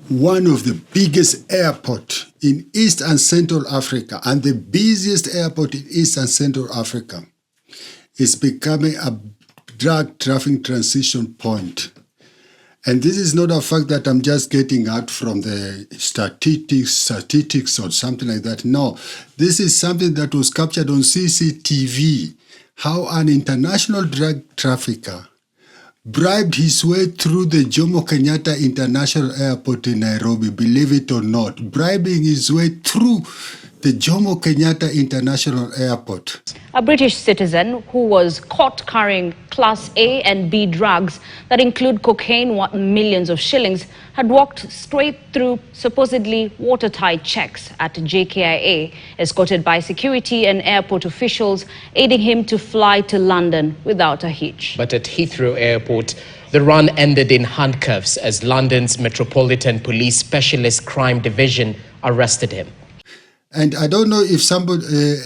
one of the biggest airports in East and Central Africa and the busiest airport in East and Central Africa is becoming a drug trafficking transition point. And this is not a fact that I'm just getting out from the statistics or something like that. No, this is something that was captured on CCTV, how an international drug trafficker bribed his way through the Jomo Kenyatta International Airport in Nairobi, believe it or not, bribing his way through the Jomo Kenyatta International Airport. A British citizen who was caught carrying Class A and B drugs that include cocaine worth millions of shillings had walked straight through supposedly watertight checks at JKIA, escorted by security and airport officials, aiding him to fly to London without a hitch. But at Heathrow Airport, the run ended in handcuffs as London's Metropolitan Police Specialist Crime Division arrested him. And I don't know if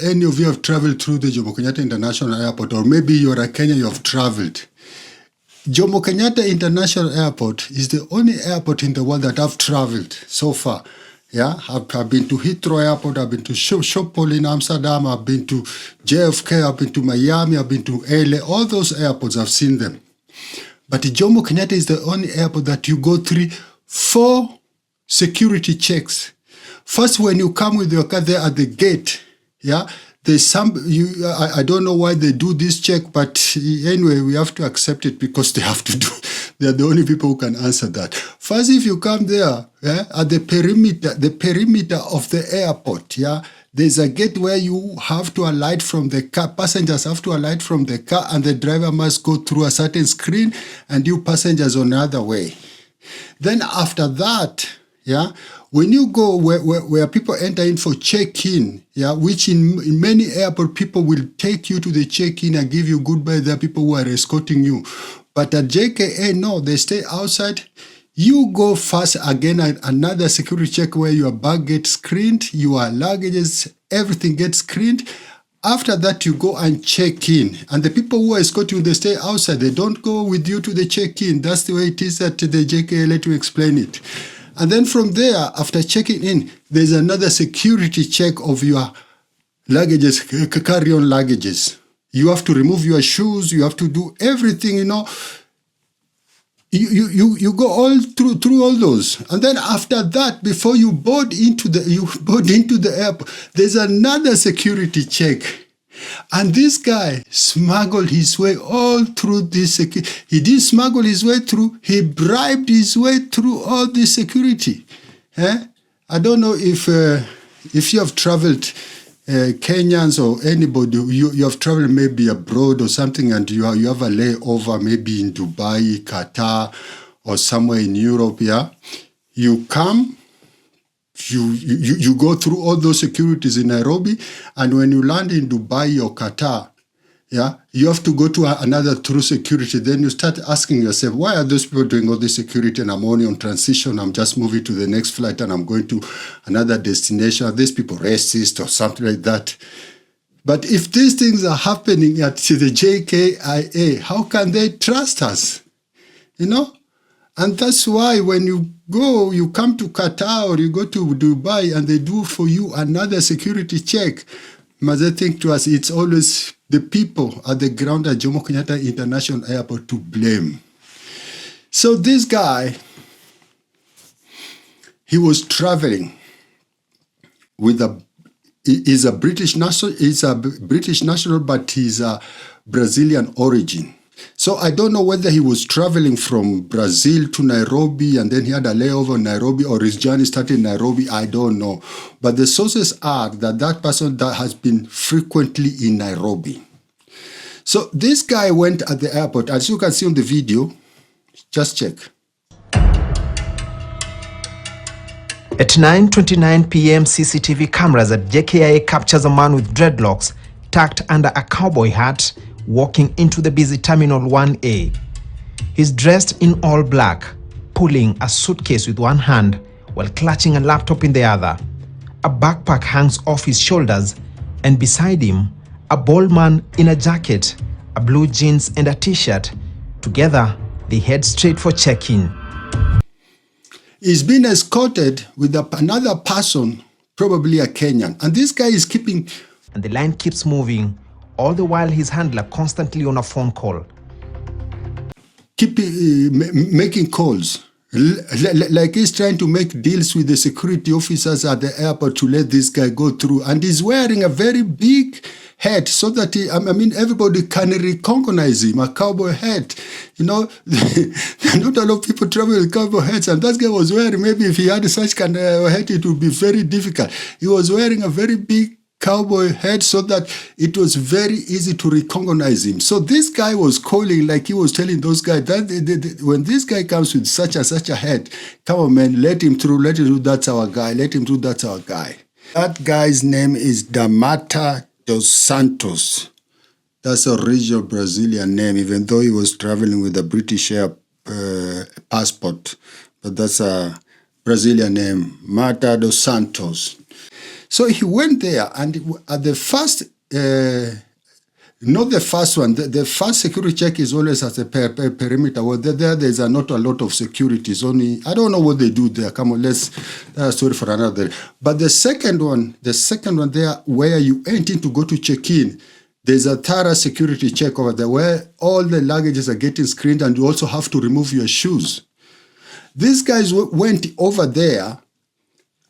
any of you have traveled through the Jomo Kenyatta International Airport, or maybe you're a Kenyan, you have traveled. Jomo Kenyatta International Airport is the only airport in the world that I've traveled so far. Yeah, I've been to Heathrow Airport, I've been to Schiphol in Amsterdam, I've been to JFK, I've been to Miami, I've been to LA, all those airports, I've seen them. But Jomo Kenyatta is the only airport that you go through 4 security checks. First, when you come with your car there at the gate, yeah, there's I don't know why they do this check, but anyway, we have to accept it because they have to do. They're the only people who can answer that. First, if you come there, yeah, at the perimeter of the airport, yeah, there's a gate where you have to alight from the car. Passengers have to alight from the car, and the driver must go through a certain screen, and you passengers on the other way. Then after that, yeah, when you go where people enter in for check-in, yeah, which in many airport people will take you to the check-in and give you goodbye. There are people who are escorting you. But at JKA, no, they stay outside. You go first again at another security check where your bag gets screened, your luggages, everything gets screened. After that, you go and check in. And the people who escort you, they stay outside. They don't go with you to the check-in. That's the way it is at the JKA. Let me explain it. And then from there, after checking in, there's another security check of your luggages, carry-on luggages. You have to remove your shoes. You have to do everything, you know. You go all through all those. And then after that, before you board into the airport, there's another security check. And this guy smuggled his way all through this security. He didn't smuggle his way through, he bribed his way through all this security. I don't know if you have traveled, Kenyans or anybody, you have traveled maybe abroad or something, and you have a layover maybe in Dubai, Qatar, or somewhere in Europe, yeah? You come, you go through all those securities in Nairobi, and when you land in Dubai or Qatar, yeah, you have to go to another through security. Then you start asking yourself, why are those people doing all this security and I'm only on transition? I'm just moving to the next flight and I'm going to another destination. Are these people racist or something like that? But if these things are happening at the JKIA, how can they trust us? You know? And that's why when you come to Qatar or you go to Dubai and they do for you another security check, must they think to us, it's always the people at the ground at Jomo Kenyatta International Airport to blame. So this guy, he was traveling with he's a British national, but he's a Brazilian origin. So I don't know whether he was traveling from Brazil to Nairobi and then he had a layover in Nairobi, or his journey started in Nairobi. I don't know. But the sources are that person that has been frequently in Nairobi. So this guy went at the airport. As you can see on the video, just check. At 9:29 p.m., CCTV cameras at JKIA captures a man with dreadlocks tucked under a cowboy hat walking into the busy Terminal 1A. He's dressed in all black, pulling a suitcase with one hand while clutching a laptop in the other. A backpack hangs off his shoulders, and beside him, a bald man in a jacket, a blue jeans and a t-shirt. Together, they head straight for check-in. He's been escorted with another person, probably a Kenyan. And this guy is keeping... And the line keeps moving, all the while his handler constantly on a phone call. Making calls. Like he's trying to make deals with the security officers at the airport to let this guy go through. And he's wearing a very big hat so that everybody can recognize him, a cowboy hat. You know, not a lot of people travel with cowboy hats, and that guy was wearing, maybe if he had such kind of hat, it would be very difficult. He was wearing a very big cowboy hat so that it was very easy to recognize him. So this guy was calling, like he was telling those guys that when this guy comes with such a hat, come on man, let him through, that's our guy, let him through, that's our guy. That guy's name is Mata Dos Santos. That's a original Brazilian name, even though he was traveling with a British passport, but that's a Brazilian name, Mata Dos Santos. So he went there, and at the first, not the first one, the first security check is always at the perimeter. Well, there's not a lot of security. It's only, I don't know what they do there. Come on, that's a story for another. But the second one there, where you enter to go to check in, there's a thorough security check over there where all the luggages are getting screened, and you also have to remove your shoes. These guys went over there,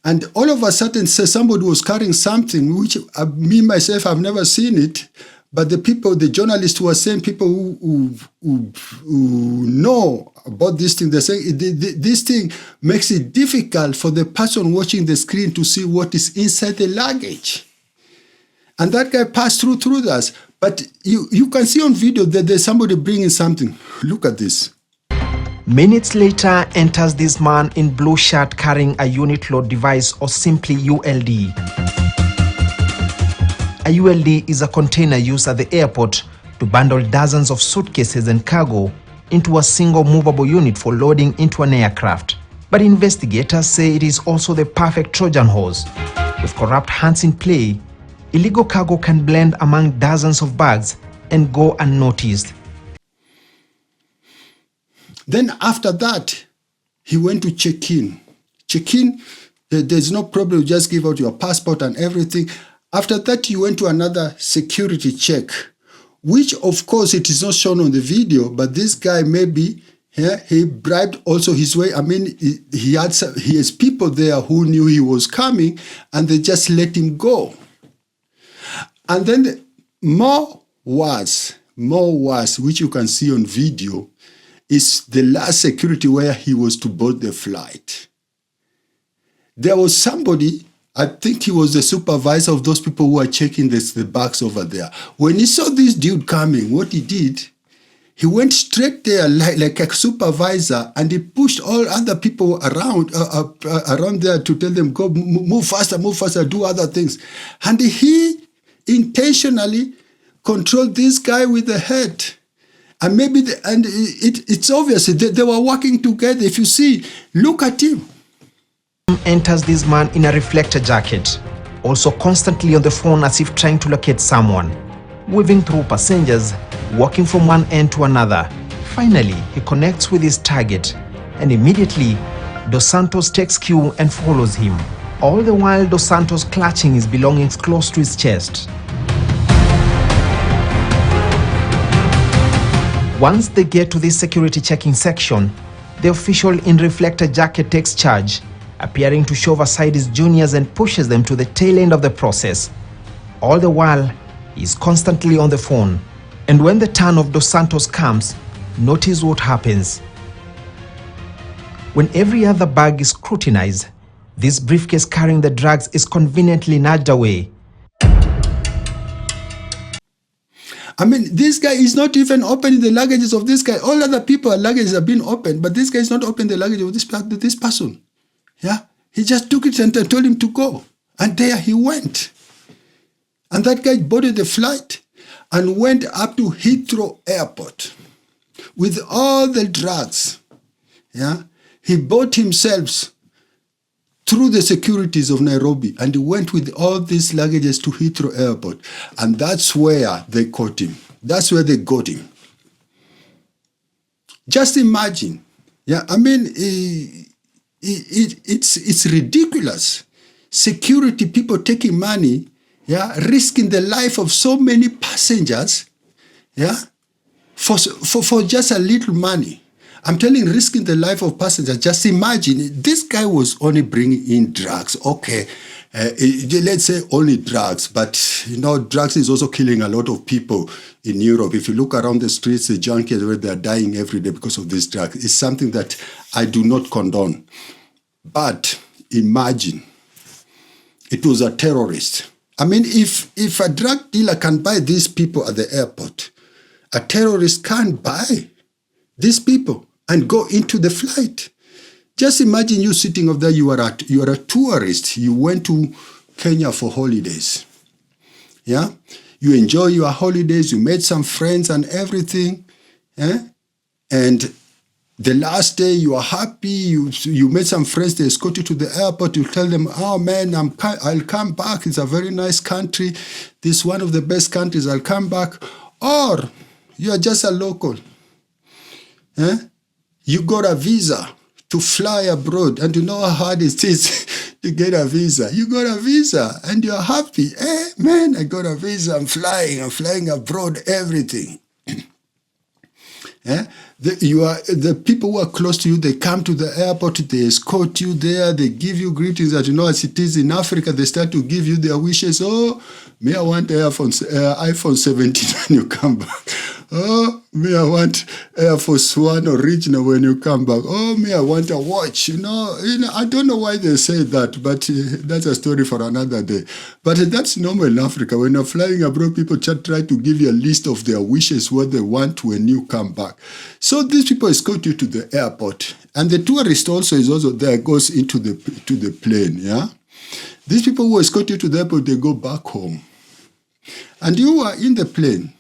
and all of a sudden, somebody was carrying something, which me, myself, I've never seen it. But the journalists who are saying, people who know about this thing, they're saying this thing makes it difficult for the person watching the screen to see what is inside the luggage. And that guy passed through us. But you can see on video that there's somebody bringing something. Look at this. Minutes later enters this man in blue shirt carrying a unit load device, or simply ULD. A ULD is a container used at the airport to bundle dozens of suitcases and cargo into a single movable unit for loading into an aircraft. But investigators say it is also the perfect Trojan horse. With corrupt hands in play, illegal cargo can blend among dozens of bags and go unnoticed. Then after that, he went to check in. Check in, there's no problem, just give out your passport and everything. After that, he went to another security check, which of course it is not shown on the video, but this guy maybe, he bribed also his way. He has people there who knew he was coming, and they just let him go. And then more was, which you can see on video, is the last security where he was to board the flight. There was somebody, I think he was the supervisor of those people who are checking the bags over there. When he saw this dude coming, what he did, he went straight there like a supervisor, and he pushed all other people around there to tell them, go, move faster, do other things. And he intentionally controlled this guy with the head. And maybe, it's obvious they were working together. If you see, look at him. Enters this man in a reflector jacket, also constantly on the phone as if trying to locate someone, weaving through passengers, walking from one end to another. Finally, he connects with his target, and immediately, Dos Santos takes cue and follows him, all the while Dos Santos clutching his belongings close to his chest. Once they get to this security checking section, the official in reflector jacket takes charge, appearing to shove aside his juniors and pushes them to the tail end of the process. All the while, he is constantly on the phone. And when the turn of Dos Santos comes, notice what happens. When every other bag is scrutinized, this briefcase carrying the drugs is conveniently nudged away. This guy is not even opening the luggages of this guy. All other people, luggages have been opened, but this guy is not opening the luggage of this person. Yeah, he just took it and told him to go. And there he went. And that guy boarded the flight and went up to Heathrow Airport with all the drugs. Yeah, he bought himself through the securities of Nairobi, and he went with all these luggages to Heathrow Airport. And that's where they caught him. That's where they got him. Just imagine. Yeah, It's ridiculous. Security people taking money, yeah, risking the life of so many passengers, yeah, for just a little money. I'm telling you, risking the life of passengers. Just imagine, this guy was only bringing in drugs. Okay, let's say only drugs, but you know, drugs is also killing a lot of people in Europe. If you look around the streets, the junkies where they are dying every day because of this drug, it's something that I do not condone. But imagine, it was a terrorist. I mean, if a drug dealer can buy these people at the airport, a terrorist can't buy these people and go into the flight. Just imagine you sitting up there, you are a tourist. You went to Kenya for holidays. Yeah? You enjoy your holidays, you made some friends and everything. Yeah? And the last day you are happy, you made some friends, they escort you to the airport, you tell them, oh man, I'll come back, it's a very nice country, this is one of the best countries, I'll come back. Or you are just a local. You got a visa to fly abroad, and you know how hard it is to get a visa. You got a visa and you're happy. Man, I got a visa, I'm flying abroad, everything. The people who are close to you, they come to the airport, they escort you there, they give you greetings. That, you know, as it is in Africa, they start to give you their wishes. Oh, me, I want iPhone 17 when you come back. Oh, me, I want Air Force One original when you come back. Oh, me, I want a watch. You know, I don't know why they say that, but that's a story for another day. But that's normal in Africa. When you're flying abroad, people just try to give you a list of their wishes, what they want when you come back. So these people escort you to the airport, and the tourist also is also there, goes into the plane. Yeah, these people who escort you to the airport, they go back home, and you are in the plane.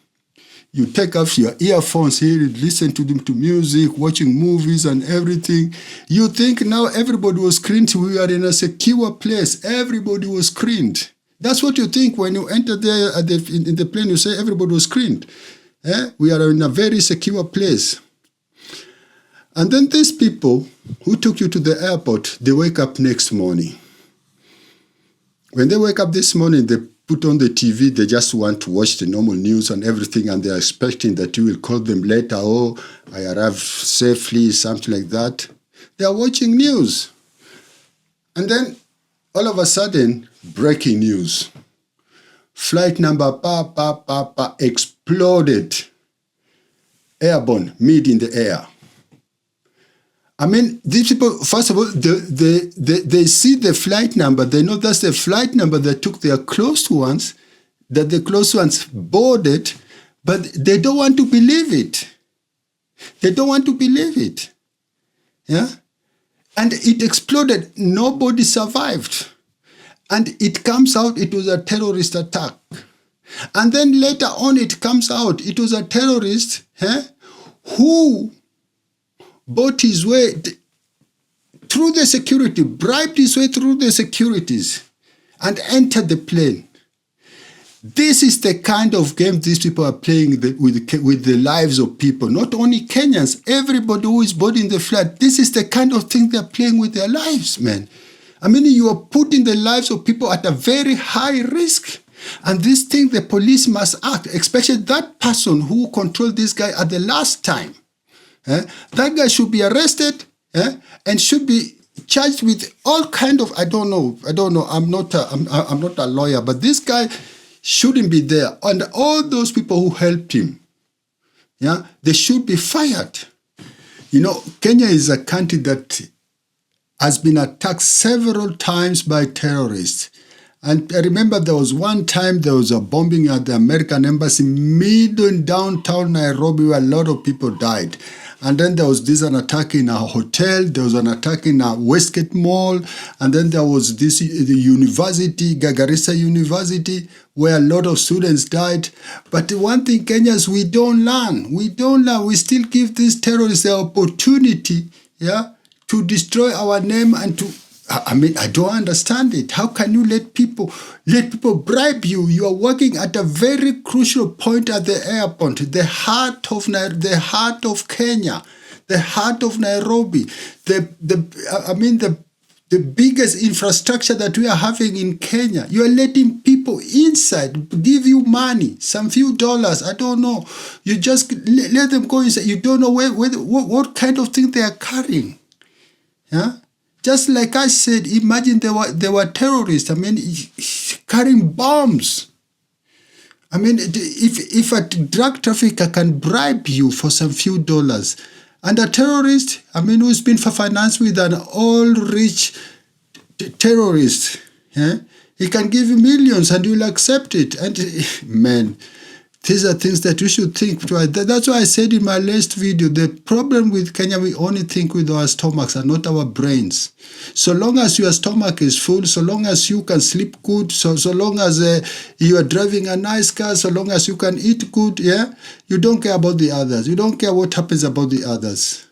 You take off your earphones here, listen to them, to music, watching movies and everything. You think now everybody was screened. We are in a secure place. Everybody was screened. That's what you think when you enter there in the plane. You say everybody was screened. We are in a very secure place. And then these people who took you to the airport, they wake up next morning. When they wake up this morning, they put on the TV, they just want to watch the normal news and everything, and they're expecting that you will call them later, oh, I arrived safely, something like that. They are watching news. And then, all of a sudden, breaking news. Flight number exploded. Airborne, mid in the air. I mean, these people, first of all, they see the flight number. They know that's the flight number that took their close ones, that the close ones boarded, but they don't want to believe it. They don't want to believe it. Yeah? And it exploded. Nobody survived. And it comes out it was a terrorist attack. And then later on it comes out it was a terrorist who bought his way through the security, bribed his way through the securities and entered the plane. This is the kind of game these people are playing with the lives of people. Not only Kenyans, everybody who is boarding the flight. This is the kind of thing they're playing with their lives, man. I mean, you are putting the lives of people at a very high risk. And this thing, the police must act, especially that person who controlled this guy at the last time. That guy should be arrested and should be charged with all kind of, I don't know. I'm not a lawyer, but this guy shouldn't be there. And all those people who helped him, they should be fired. You know, Kenya is a country that has been attacked several times by terrorists. And I remember there was one time there was a bombing at the American embassy in downtown Nairobi where a lot of people died. And then there was an attack in a hotel, there was an attack in a Westgate Mall, and then there was the university, Garissa University, where a lot of students died. But the one thing, Kenyans, we don't learn. We still give these terrorists the opportunity, to destroy our name and to, I mean, I don't understand it. How can you let people bribe you? You are working at a very crucial point at the airport, the heart of Kenya. the heart of Nairobi, the biggest infrastructure that we are having in Kenya. You are letting people inside give you money, some few dollars, I don't know. You just let them go inside. You don't know what kind of thing they are carrying. Yeah? Just like I said, imagine they were terrorists. Carrying bombs. If a drug trafficker can bribe you for some few dollars, and a terrorist, who's been financed with an all-rich terrorist, he can give you millions and you'll accept it. And man, these are things that we should think twice. That's why I said in my last video, the problem with Kenya, we only think with our stomachs and not our brains. So long as your stomach is full, so long as you can sleep good, so long as you are driving a nice car, so long as you can eat good, you don't care about the others. You don't care what happens about the others.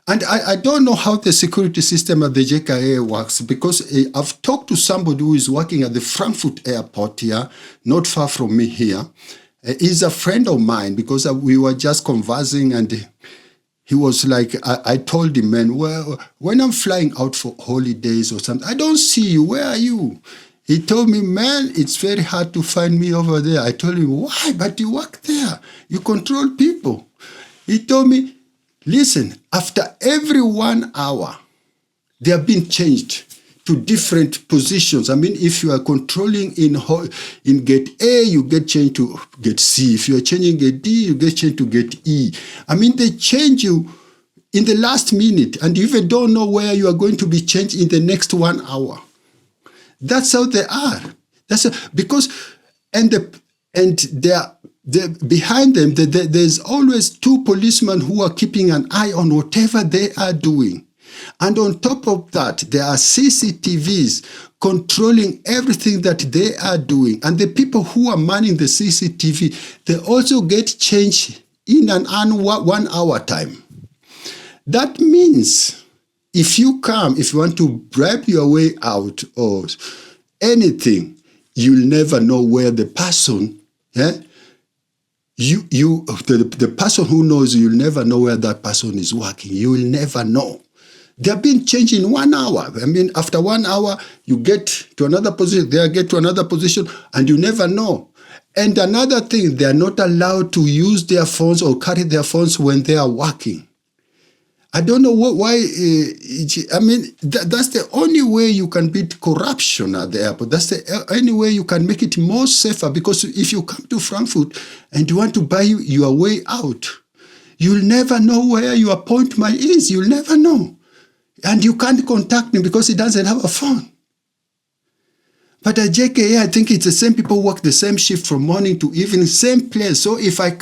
And I don't know how the security system at the JKIA works, because I've talked to somebody who is working at the Frankfurt airport here, not far from me here. He's a friend of mine, because we were just conversing, and he was like, I told him, man, well, when I'm flying out for holidays or something, I don't see you. Where are you? He told me, man, it's very hard to find me over there. I told him, why? But you work there. You control people. He told me, listen, after every 1 hour, they have been changed to different positions. If you are controlling in gate A, you get changed to gate C. If you are changing gate D, you get changed to gate E. They change you in the last minute, and you even don't know where you are going to be changed in the next 1 hour. That's how they are. Behind them, there's always 2 policemen who are keeping an eye on whatever they are doing. And on top of that, there are CCTVs controlling everything that they are doing. And the people who are manning the CCTV, they also get changed in an 1 hour time. That means if you want to bribe your way out or anything, you'll never know where the person, the person who knows, you'll never know where that person is working. You will never know. They've been changed in 1 hour. After 1 hour, you get to another position, they get to another position, and you never know. And another thing, they are not allowed to use their phones or carry their phones when they are working. I don't know why. That's the only way you can beat corruption at the airport. That's the only way you can make it more safer. Because if you come to Frankfurt and you want to buy your way out, you'll never know where your appointment is. You'll never know. And you can't contact him because he doesn't have a phone. But at JKIA, I think it's the same people work the same shift from morning to evening, same place. So if I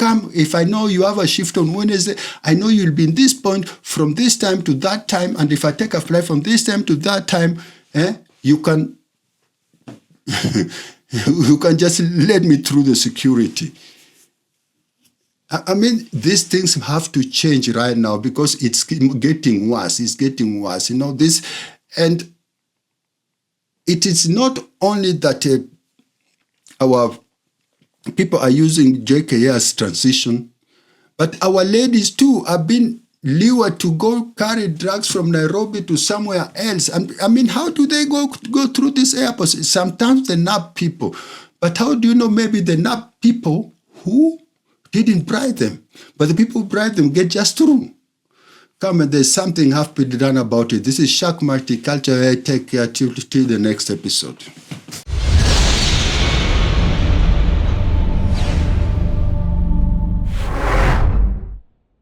know you have a shift on Wednesday, I know you'll be in this point from this time to that time. And if I take a flight from this time to that time, you can you can just let me through the security. These things have to change right now because it's getting worse. It's getting worse. And it is not only that our people are using JKIA as transition, but our ladies too have been lured to go carry drugs from Nairobi to somewhere else. And how do they go through these airports? Sometimes they nab people. But how do you know maybe they nab people who didn't bribe them? But the people who bribe them get just through. Come and there's something have to be done about it. This is Shark Multicultural. Take care till the next episode.